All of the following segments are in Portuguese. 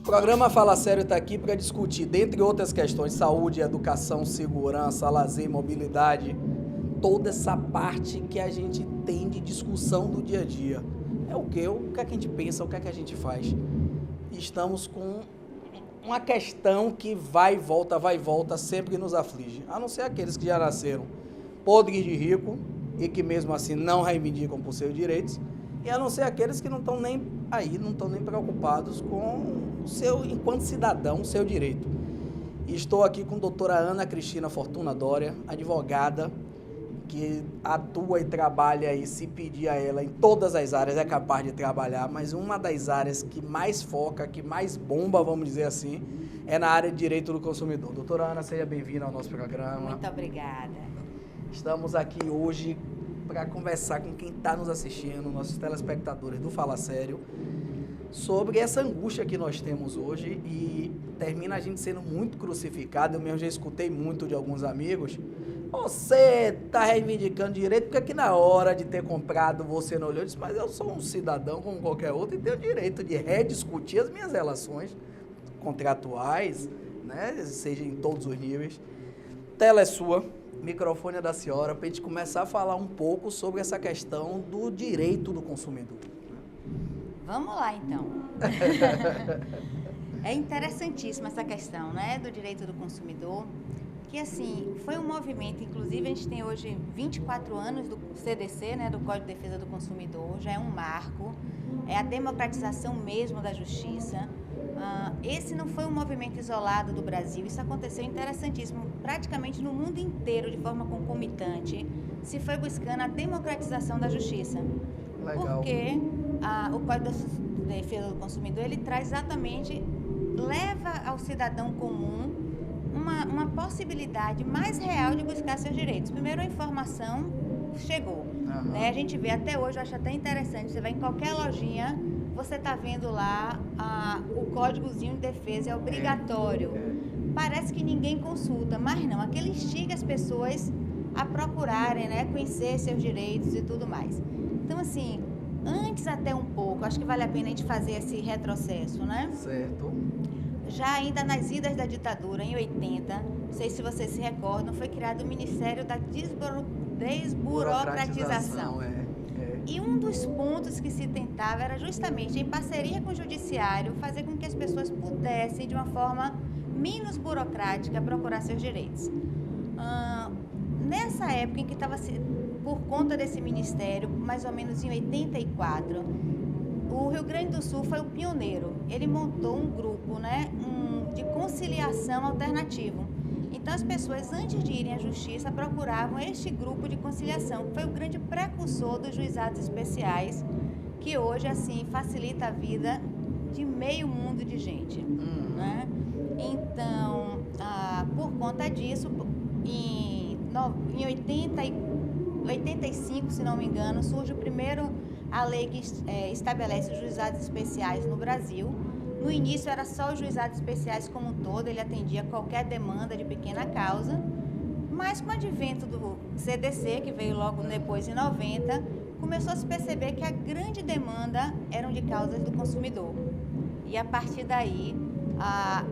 programa Fala Sério está aqui para discutir, dentre outras questões, saúde, educação, segurança, lazer, mobilidade, toda essa parte que a gente tem de discussão do dia a dia. É o que é que a gente pensa, o que é que a gente faz. Estamos com uma questão que vai e volta, sempre nos aflige. A não ser aqueles que já nasceram podres de rico e que mesmo assim não reivindicam por seus direitos, e a não ser aqueles que não estão nem aí, não estão nem preocupados com o seu, enquanto cidadão, o seu direito. E estou aqui com a doutora Ana Cristina Fortuna Doria, advogada, que atua e trabalha aí, se pedir a ela, em todas as áreas é capaz de trabalhar, mas uma das áreas que mais foca, que mais bomba, vamos dizer assim, é na área de direito do consumidor. Doutora Ana, seja bem-vinda ao nosso programa. Muito obrigada. Estamos aqui hoje para conversar com quem está nos assistindo, nossos telespectadores do Fala Sério, sobre essa angústia que nós temos hoje e termina a gente sendo muito crucificado. Eu mesmo já escutei muito de alguns amigos: você está reivindicando direito porque aqui na hora de ter comprado você não olhou. Eu disse: mas eu sou um cidadão como qualquer outro e tenho o direito de rediscutir as minhas relações contratuais, né, seja em todos os níveis. Tela é sua, microfone é da senhora, para a gente começar a falar um pouco sobre essa questão do direito do consumidor. Vamos lá, então. É interessantíssima essa questão, né, do direito do consumidor, que, assim, foi um movimento, inclusive a gente tem hoje 24 anos do CDC, né, do Código de Defesa do Consumidor, já é um marco, é a democratização mesmo da justiça. Esse não foi um movimento isolado do Brasil, isso aconteceu interessantíssimo, praticamente no mundo inteiro, de forma concomitante, se foi buscando a democratização da justiça. Legal. Porque o Código de Defesa do Consumidor, ele traz exatamente, leva ao cidadão comum uma possibilidade mais real de buscar seus direitos. Primeiro, a informação chegou. Uhum. Né? A gente vê até hoje, eu acho até interessante, você vai em qualquer lojinha, você está vendo lá o códigozinho de defesa, é obrigatório. Parece que ninguém consulta, mas não, aquele instiga as pessoas a procurarem, né, conhecer seus direitos e tudo mais. Então, assim, antes até um pouco, acho que vale a pena a gente fazer esse retrocesso, né? Certo. Já ainda nas idas da ditadura, em 80, não sei se vocês se recordam, foi criado o Ministério da Desburocratização. E um dos pontos que se tentava era justamente, em parceria com o Judiciário, fazer com que as pessoas pudessem, de uma forma menos burocrática, procurar seus direitos. Nessa época em que estava, por conta desse ministério, mais ou menos em 84, o Rio Grande do Sul foi o pioneiro. Ele montou um grupo, né, de conciliação alternativo. Então, as pessoas, antes de irem à justiça, procuravam este grupo de conciliação, que foi o grande precursor dos juizados especiais, que hoje, assim, facilita a vida de meio mundo de gente. Né? Então, por conta disso, em 85, se não me engano, surge a lei que estabelece os juizados especiais no Brasil. No início era só os juizados especiais como um todo, ele atendia qualquer demanda de pequena causa, mas com o advento do CDC, que veio logo depois em 90, começou a se perceber que a grande demanda eram de causas do consumidor. E a partir daí,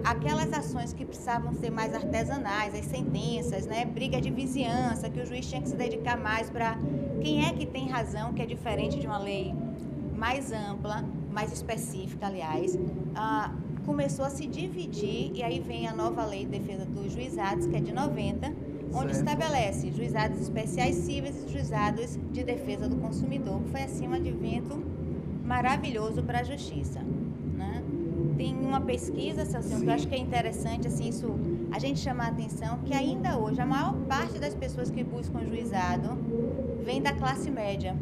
aquelas ações que precisavam ser mais artesanais, as sentenças, né, briga de vizinhança, que o juiz tinha que se dedicar mais para quem é que tem razão, que é diferente de uma lei mais ampla, mais específica, aliás, começou a se dividir, e aí vem a nova lei de defesa dos juizados, que é de 90, onde estabelece juizados especiais cíveis e juizados de defesa do consumidor, que foi assim um advento maravilhoso para a justiça, né? Tem uma pesquisa, Celso, que eu acho que é interessante, assim, isso, a gente chama a atenção que ainda hoje a maior parte das pessoas que buscam juizado vem da classe média.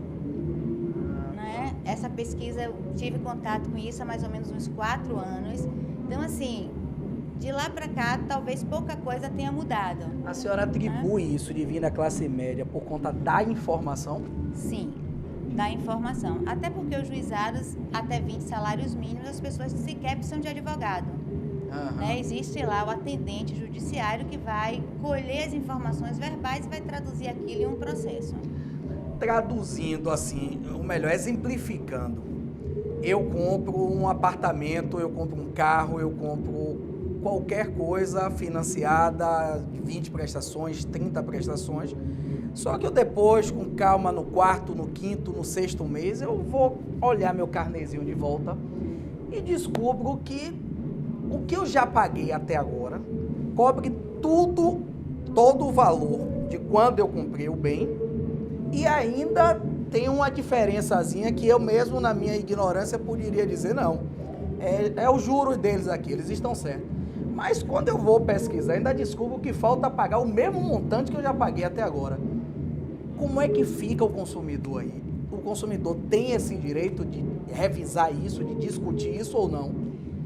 Né? Essa pesquisa, eu tive contato com isso há mais ou menos uns 4 anos. Então, assim, de lá para cá, talvez pouca coisa tenha mudado. A senhora atribui isso de vir da classe média por conta da informação? Sim, da informação. Até porque os juizados, até 20 salários mínimos, as pessoas sequer precisam de advogado. Né? Existe lá o atendente judiciário que vai colher as informações verbais e vai traduzir aquilo em um processo. Traduzindo assim, ou melhor, exemplificando, eu compro um apartamento, eu compro um carro, eu compro qualquer coisa financiada, 20 prestações, 30 prestações. Só que eu depois, com calma, no quarto, no quinto, no sexto mês, eu vou olhar meu carnezinho de volta e descubro que o que eu já paguei até agora cobre tudo, todo o valor de quando eu comprei o bem e ainda tem uma diferençazinha que eu mesmo, na minha ignorância, poderia dizer não. É o juro deles aqui, eles estão certos. Mas quando eu vou pesquisar, ainda descubro que falta pagar o mesmo montante que eu já paguei até agora. Como é que fica o consumidor aí? O consumidor tem esse direito de revisar isso, de discutir isso ou não?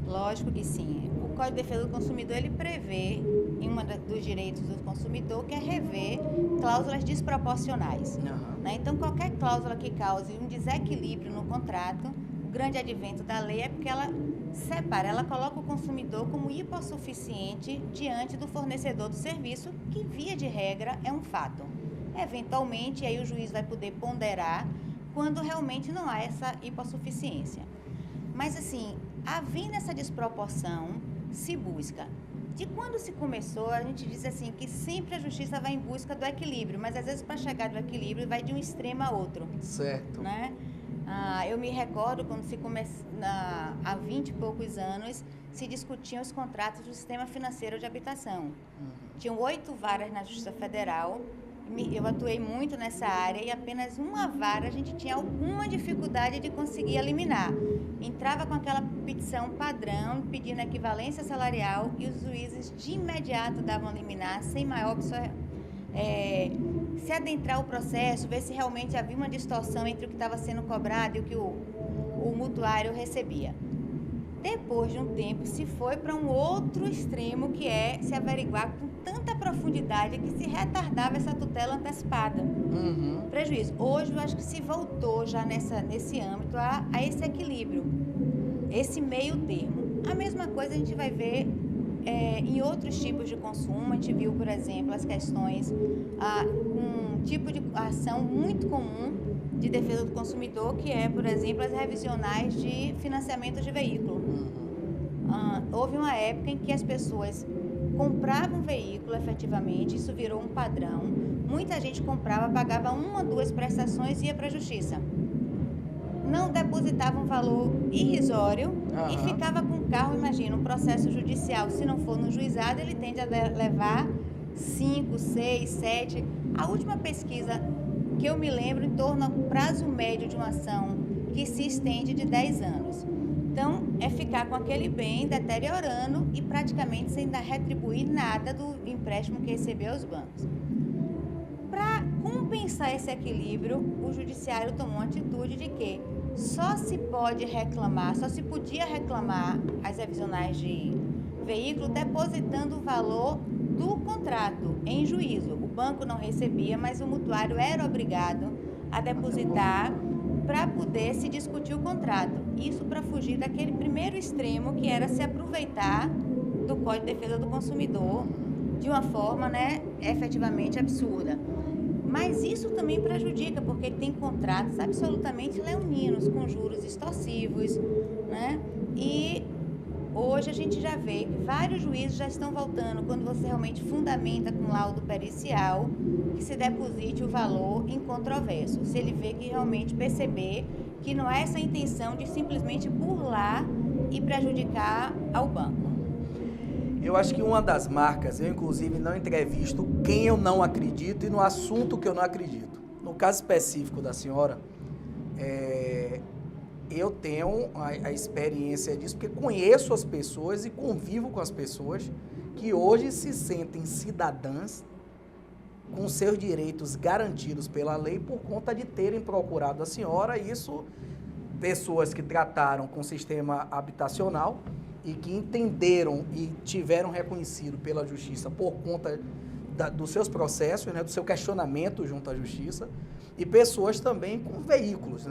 Lógico que sim. O Código de Defesa do Consumidor, ele prevê, em um dos direitos do consumidor, que é rever cláusulas desproporcionais. Né? Então, qualquer cláusula que cause um desequilíbrio no contrato, o grande advento da lei é porque ela separa, ela coloca o consumidor como hipossuficiente diante do fornecedor do serviço, que, via de regra, é um fato. Eventualmente, aí o juiz vai poder ponderar quando realmente não há essa hipossuficiência. Mas, assim, havendo essa desproporção, se busca. De quando se começou, a gente diz assim que sempre a justiça vai em busca do equilíbrio, mas às vezes para chegar do equilíbrio vai de um extremo a outro. Certo. Né? Eu me recordo quando se há 20 e poucos anos, se discutiam os contratos do sistema financeiro de habitação. Tinham 8 varas na Justiça Federal. Eu atuei muito nessa área e apenas uma vara a gente tinha alguma dificuldade de conseguir eliminar. Entrava com aquela petição padrão, pedindo equivalência salarial e os juízes de imediato davam liminar, sem maior se adentrar o processo, ver se realmente havia uma distorção entre o que estava sendo cobrado e o que o mutuário recebia. Depois de um tempo, se foi para um outro extremo, que é se averiguar com tanta profundidade que se retardava essa tutela antecipada. Prejuízo. Hoje, eu acho que se voltou já nesse âmbito a esse equilíbrio, esse meio termo. A mesma coisa a gente vai ver em outros tipos de consumo. A gente viu, por exemplo, as questões, um tipo de ação muito comum de defesa do consumidor, que é, por exemplo, as revisionais de financiamento de veículo. Houve uma época em que as pessoas compravam veículo efetivamente, isso virou um padrão. Muita gente comprava, pagava 1 ou 2 prestações e ia para a justiça. Não depositava um valor irrisório e ficava com o carro, imagina, um processo judicial, se não for no juizado, ele tende a levar 5, 6, 7. A última pesquisa que eu me lembro, em torno ao prazo médio de uma ação que se estende de 10 anos. Então, é ficar com aquele bem deteriorando e praticamente sem retribuir nada do empréstimo que recebeu aos bancos. Para compensar esse equilíbrio, o judiciário tomou uma atitude de que só se podia reclamar as revisionais de veículo depositando o valor do contrato em juízo. O banco não recebia, mas o mutuário era obrigado a depositar para poder se discutir o contrato. Isso para fugir daquele primeiro extremo, que era se aproveitar do Código de Defesa do Consumidor de uma forma, efetivamente absurda. Mas isso também prejudica, porque tem contratos absolutamente leoninos, com juros extorsivos, né? E hoje a gente já vê que vários juízes já estão voltando, quando você realmente fundamenta com laudo pericial, que se deposite o valor incontroverso. Se ele vê que realmente perceber que não é essa intenção de simplesmente burlar e prejudicar ao banco. Eu acho que uma das marcas, eu inclusive não entrevisto quem eu não acredito e no assunto que eu não acredito. No caso específico da senhora, eu tenho a experiência disso, porque conheço as pessoas e convivo com as pessoas que hoje se sentem cidadãs com seus direitos garantidos pela lei por conta de terem procurado a senhora. Isso, pessoas que trataram com o sistema habitacional e que entenderam e tiveram reconhecido pela justiça por conta dos seus processos, do seu questionamento junto à justiça, e pessoas também com veículos,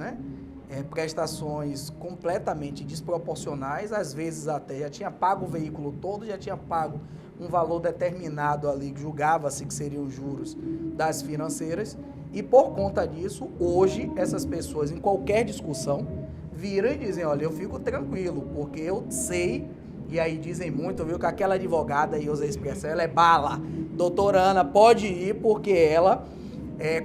prestações completamente desproporcionais, às vezes até já tinha pago o veículo todo, já tinha pago um valor determinado ali, julgava-se que seriam os juros das financeiras, e por conta disso, hoje, essas pessoas, em qualquer discussão, viram e dizem, olha, eu fico tranquilo, porque eu sei, e aí dizem muito, viu, que aquela advogada, e usa a expressão, ela é bala. Doutora Ana pode ir, porque ela,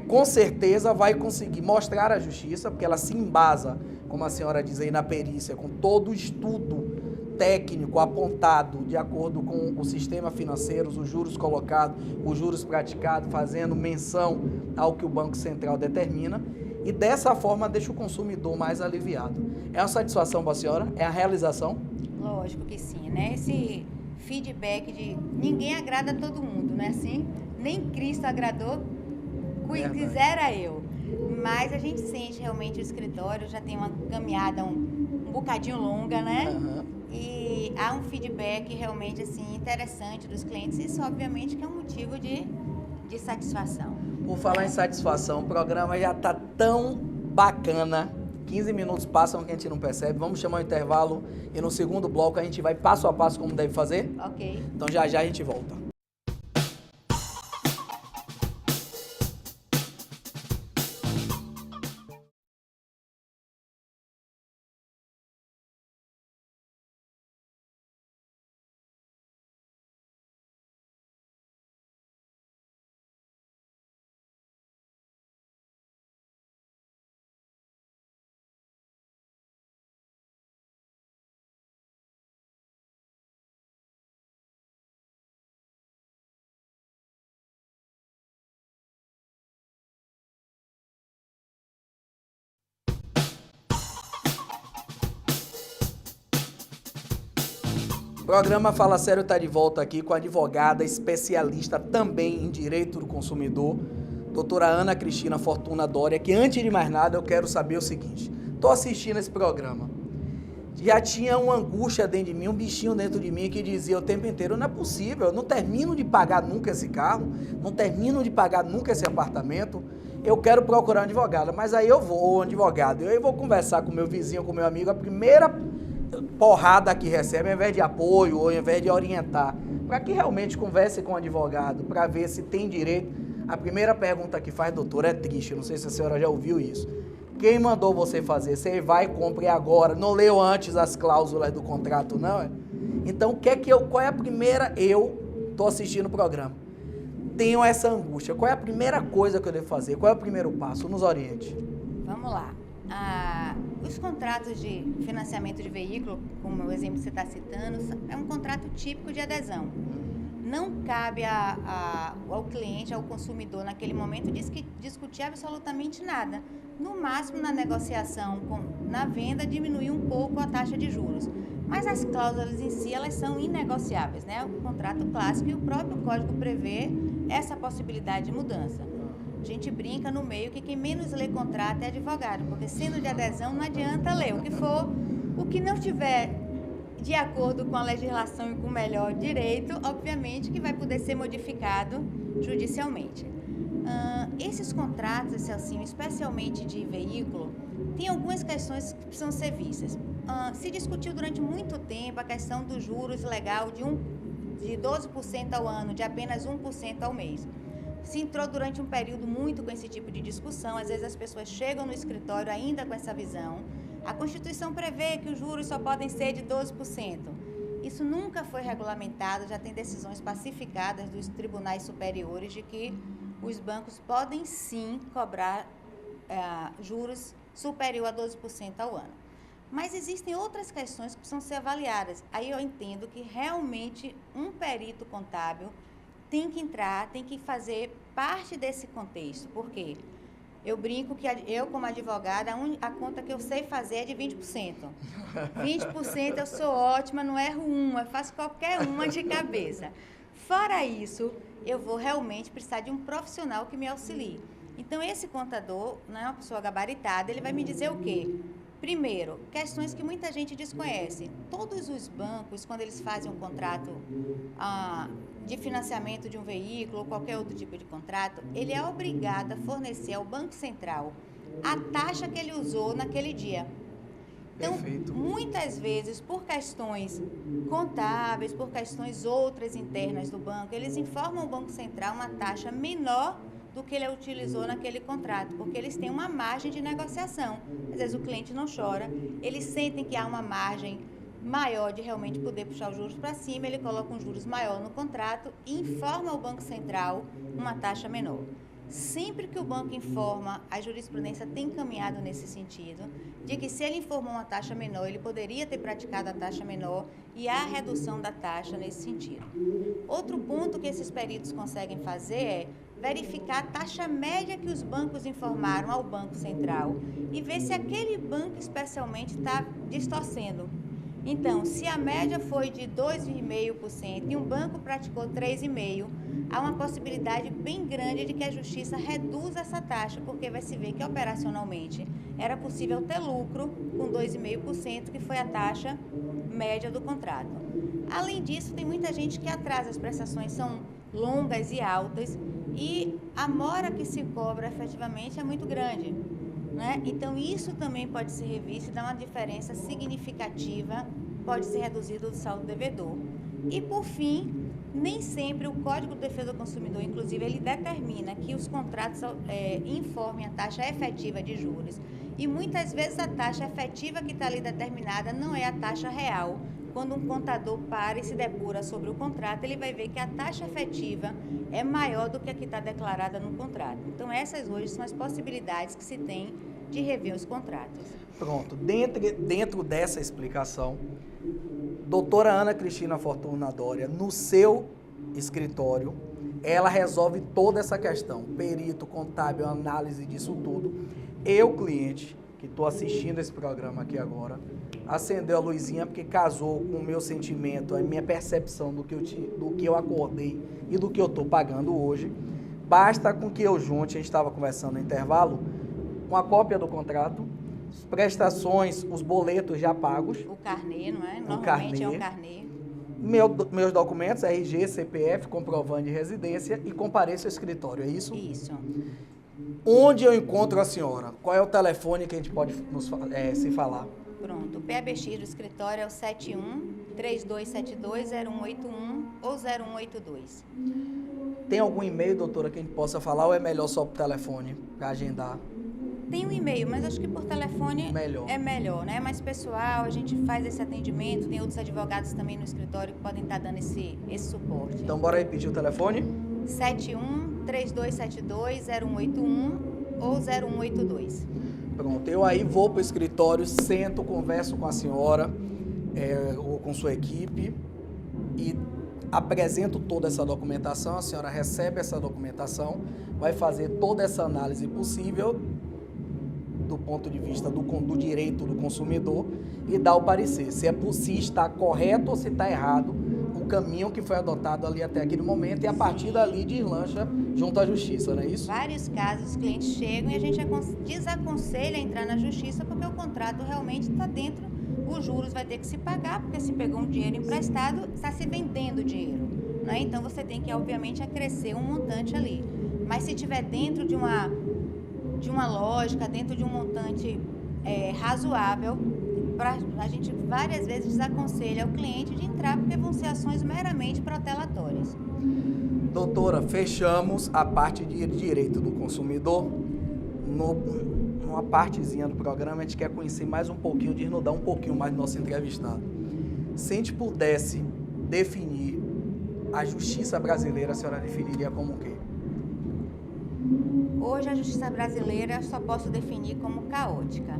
com certeza, vai conseguir mostrar à justiça, porque ela se embasa, como a senhora diz aí, na perícia, com todo o estudo técnico apontado de acordo com o sistema financeiro, os juros colocados, os juros praticados, fazendo menção ao que o Banco Central determina, e dessa forma deixa o consumidor mais aliviado. É uma satisfação para a senhora? É a realização? Lógico que sim, né? Esse feedback de ninguém agrada a todo mundo, não é assim? Nem Cristo agradou, quisera eu. Mas a gente sente realmente o escritório, já tem uma caminhada um bocadinho longa, né? Uhum. E há um feedback realmente assim interessante dos clientes. Isso obviamente que é um motivo de satisfação. Por falar em satisfação, o programa já está tão bacana. 15 minutos passam que a gente não percebe. Vamos chamar o intervalo e no segundo bloco a gente vai passo a passo como deve fazer? Ok. Então já a gente volta. O programa Fala Sério está de volta aqui com a advogada especialista também em direito do consumidor, doutora Ana Cristina Fortuna Doria, que antes de mais nada eu quero saber o seguinte, estou assistindo esse programa, já tinha uma angústia dentro de mim, um bichinho dentro de mim que dizia o tempo inteiro, não é possível, eu não termino de pagar nunca esse carro, não termino de pagar nunca esse apartamento, eu quero procurar um advogado, mas aí eu vou conversar com meu vizinho, com meu amigo, a primeira porrada que recebe, ao invés de apoio ou ao invés de orientar, para que realmente converse com o advogado, para ver se tem direito. A primeira pergunta que faz, doutor, é triste, não sei se a senhora já ouviu isso. Quem mandou você fazer? Você vai e compre agora, não leu antes as cláusulas do contrato, não é? Então, qual é a primeira, eu estou assistindo o programa, tenho essa angústia, qual é a primeira coisa que eu devo fazer? Qual é o primeiro passo? Nos oriente. Vamos lá. Os contratos de financiamento de veículo, como o exemplo que você está citando, é um contrato típico de adesão. Não cabe ao cliente, ao consumidor, naquele momento, discutir absolutamente nada. No máximo, na negociação, na venda, diminuir um pouco a taxa de juros. Mas as cláusulas em si, elas são inegociáveis, né? O contrato clássico e o próprio código prevê essa possibilidade de mudança. A gente brinca no meio que quem menos lê contrato é advogado, porque sendo de adesão não adianta ler. O que não tiver de acordo com a legislação e com o melhor direito, obviamente que vai poder ser modificado judicialmente. Esses contratos, Celcinho, especialmente de veículo, tem algumas questões que precisam ser vistas. Se discutiu durante muito tempo a questão dos juros legal de 12% ao ano, de apenas 1% ao mês. Se entrou durante um período muito com esse tipo de discussão, às vezes as pessoas chegam no escritório ainda com essa visão. A Constituição prevê que os juros só podem ser de 12%. Isso nunca foi regulamentado, já tem decisões pacificadas dos tribunais superiores de que os bancos podem sim cobrar juros superior a 12% ao ano. Mas existem outras questões que precisam ser avaliadas. Aí eu entendo que realmente um perito contábil tem que entrar, tem que fazer parte desse contexto. Por quê? Eu brinco que eu, como advogada, a conta que eu sei fazer é de 20%. 20% eu sou ótima, não erro uma, faço qualquer uma de cabeça. Fora isso, eu vou realmente precisar de um profissional que me auxilie. Então, esse contador, não é uma pessoa gabaritada, ele vai me dizer o quê? Primeiro, questões que muita gente desconhece. Todos os bancos, quando eles fazem um contrato de financiamento de um veículo ou qualquer outro tipo de contrato, ele é obrigado a fornecer ao Banco Central a taxa que ele usou naquele dia. Então, Perfeito. muitas vezes, por questões contábeis, por questões outras internas do banco, eles informam o Banco Central uma taxa menor do que ele utilizou naquele contrato, porque eles têm uma margem de negociação. Às vezes o cliente não chora, eles sentem que há uma margem maior de realmente poder puxar os juros para cima, ele coloca um juros maior no contrato e informa ao Banco Central uma taxa menor. Sempre que o banco informa, a jurisprudência tem caminhado nesse sentido, de que se ele informou uma taxa menor, ele poderia ter praticado a taxa menor e há redução da taxa nesse sentido. Outro ponto que esses peritos conseguem fazer é verificar a taxa média que os bancos informaram ao Banco Central e ver se aquele banco especialmente está distorcendo. Então, se a média foi de 2,5% e um banco praticou 3,5%, há uma possibilidade bem grande de que a Justiça reduza essa taxa, porque vai se ver que operacionalmente era possível ter lucro com 2,5%, que foi a taxa média do contrato. Além disso, tem muita gente que atrasa, as prestações são longas e altas e a mora que se cobra efetivamente é muito grande. Né? Então, isso também pode ser revisto e dar uma diferença significativa, pode ser reduzido do saldo devedor. E, por fim, nem sempre o Código de Defesa do Consumidor, inclusive, ele determina que os contratos informem a taxa efetiva de juros. E, muitas vezes, a taxa efetiva que está ali determinada não é a taxa real. Quando um contador para e se depura sobre o contrato, ele vai ver que a taxa efetiva é maior do que a que está declarada no contrato. Então, essas hoje são as possibilidades que se tem de rever os contratos. Pronto. Dentro dessa explicação, doutora Ana Cristina Fortuna Doria, no seu escritório, ela resolve toda essa questão. Perito, contábil, análise disso tudo. Eu, cliente, que estou assistindo esse programa aqui agora, acendeu a luzinha porque casou com o meu sentimento, a minha percepção do que eu acordei e do que eu estou pagando hoje. Basta com que eu junte, a gente estava conversando no intervalo, uma cópia do contrato, as prestações, os boletos já pagos. O carnê, não é? Normalmente é um carnê. Meus documentos, RG, CPF, comprovante de residência e compareço ao escritório, é isso? Isso. Onde eu encontro a senhora? Qual é o telefone que a gente pode se falar? Pronto, o PABX do escritório é o 71-3272-0181 ou 0182. Tem algum e-mail, doutora, que a gente possa falar ou é melhor só por telefone para agendar? Tem um e-mail, mas acho que por telefone é melhor, né? Mais pessoal, a gente faz esse atendimento, tem outros advogados também no escritório que podem estar dando esse suporte. Então, bora repetir o telefone? 71-3272-0181 ou 0182. Pronto, eu aí vou para o escritório, sento, converso com a senhora ou com sua equipe e apresento toda essa documentação, a senhora recebe essa documentação, vai fazer toda essa análise possível do ponto de vista do direito do consumidor e dá o parecer, se está correto ou se está errado o caminho que foi adotado ali até aquele momento e a partir dali deslancha junto à justiça, não é isso? Vários casos, os clientes chegam e a gente desaconselha a entrar na justiça porque o contrato realmente está dentro, os juros vai ter que se pagar, porque se pegou um dinheiro emprestado, está se vendendo dinheiro, né? Então você tem que, obviamente, acrescer um montante ali. Mas se estiver dentro de uma lógica, dentro de um montante razoável, a gente várias vezes desaconselha o cliente de entrar, porque vão ser ações meramente protelatórias. Doutora, fechamos a parte de direito do consumidor. Numa partezinha do programa, a gente quer conhecer mais um pouquinho, desnudar um pouquinho mais do nosso entrevistado. Se a gente pudesse definir a justiça brasileira, a senhora definiria como o quê? Hoje a justiça brasileira eu só posso definir como caótica.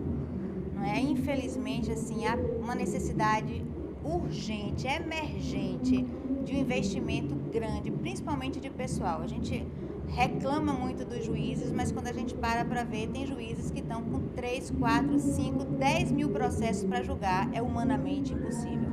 Não é? Infelizmente, assim, há uma necessidade urgente, emergente, de um investimento grande, principalmente de pessoal. A gente reclama muito dos juízes, mas quando a gente para ver, tem juízes que estão com 3, 4, 5, 10 mil processos para julgar, é humanamente impossível.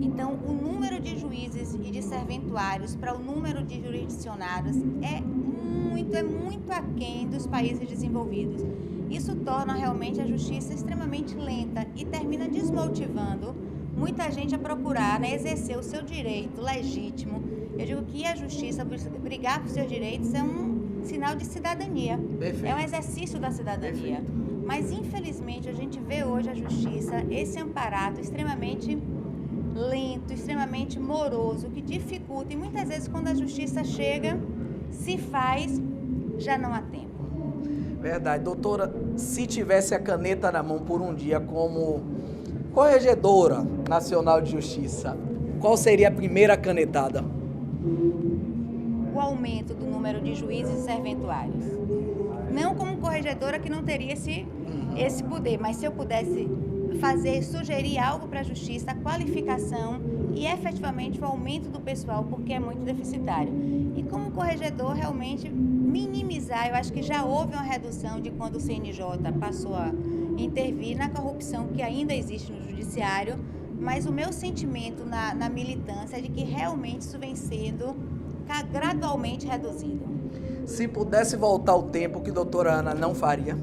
Então, o número de juízes e de serventuários para o número de jurisdicionados é muito aquém dos países desenvolvidos. Isso torna realmente a justiça extremamente lenta e termina desmotivando muita gente a procurar, né, exercer o seu direito legítimo. Eu digo que a justiça, brigar por seus direitos é um sinal de cidadania. Perfeito. É um exercício da cidadania. Perfeito. Mas, infelizmente, a gente vê hoje a justiça, esse amparato extremamente lento, extremamente moroso, que dificulta. E muitas vezes, quando a justiça chega, se faz já não há tempo. Verdade. Doutora, se tivesse a caneta na mão por um dia como Corregedora Nacional de Justiça, qual seria a primeira canetada? O aumento do número de juízes e serventuários. Não como corregedora, que não teria esse poder, mas se eu pudesse sugerir algo para a justiça, a qualificação e efetivamente o aumento do pessoal, porque é muito deficitário. E como corregedor, realmente minimizar, eu acho que já houve uma redução de quando o CNJ passou a intervir na corrupção que ainda existe no judiciário, mas o meu sentimento na militância é de que realmente isso vem sendo gradualmente reduzido. Se pudesse voltar o tempo, que a doutora Ana não faria?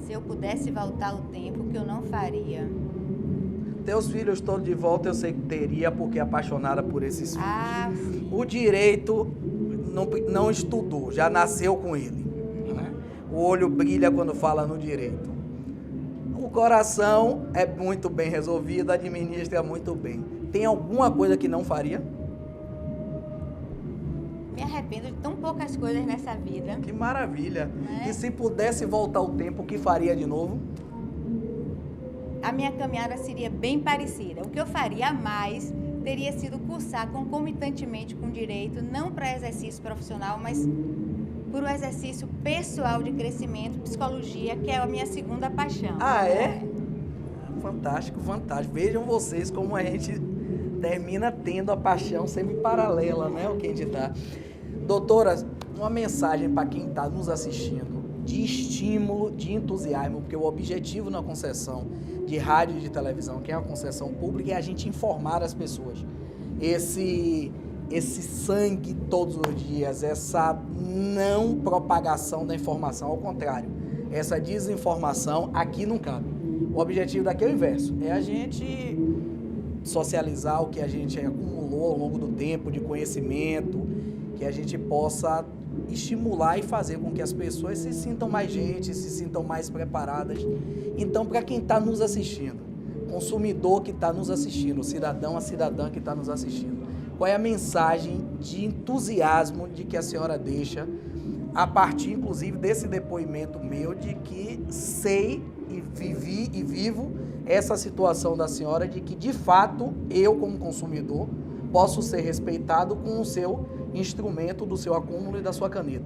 Se eu pudesse voltar o tempo, que eu não faria? Teus filhos todos de volta eu sei que teria, porque é apaixonada por esses filhos. Sim. O direito não estudou, já nasceu com ele. Né? O olho brilha quando fala no direito. O coração é muito bem resolvido, administra muito bem. Tem alguma coisa que não faria? Me arrependo de tão poucas coisas nessa vida. Que maravilha! Né? E se pudesse voltar o tempo, o que faria de novo? A minha caminhada seria bem parecida. O que eu faria a mais teria sido cursar concomitantemente com direito, não para exercício profissional, mas por um exercício pessoal de crescimento, psicologia, que é a minha segunda paixão. Ah, é? Fantástico, fantástico. Vejam vocês como a gente termina tendo a paixão sempre paralela, né? O que a gente dá. Doutora, uma mensagem para quem está nos assistindo, de estímulo, de entusiasmo, porque o objetivo na concessão de rádio e de televisão, que é uma concessão pública, é a gente informar as pessoas. Esse sangue todos os dias, essa não propagação da informação, ao contrário, essa desinformação aqui não cabe. O objetivo daqui é o inverso, é a gente socializar o que a gente acumulou ao longo do tempo de conhecimento, que a gente possa estimular e fazer com que as pessoas se sintam mais gente, se sintam mais preparadas. Então, para quem está nos assistindo, consumidor que está nos assistindo, cidadão, a cidadã que está nos assistindo, qual é a mensagem de entusiasmo de que a senhora deixa, a partir, inclusive, desse depoimento meu, de que sei e vivi e vivo essa situação da senhora, de que, de fato, eu, como consumidor, posso ser respeitado com o seu instrumento, do seu acúmulo e da sua caneta?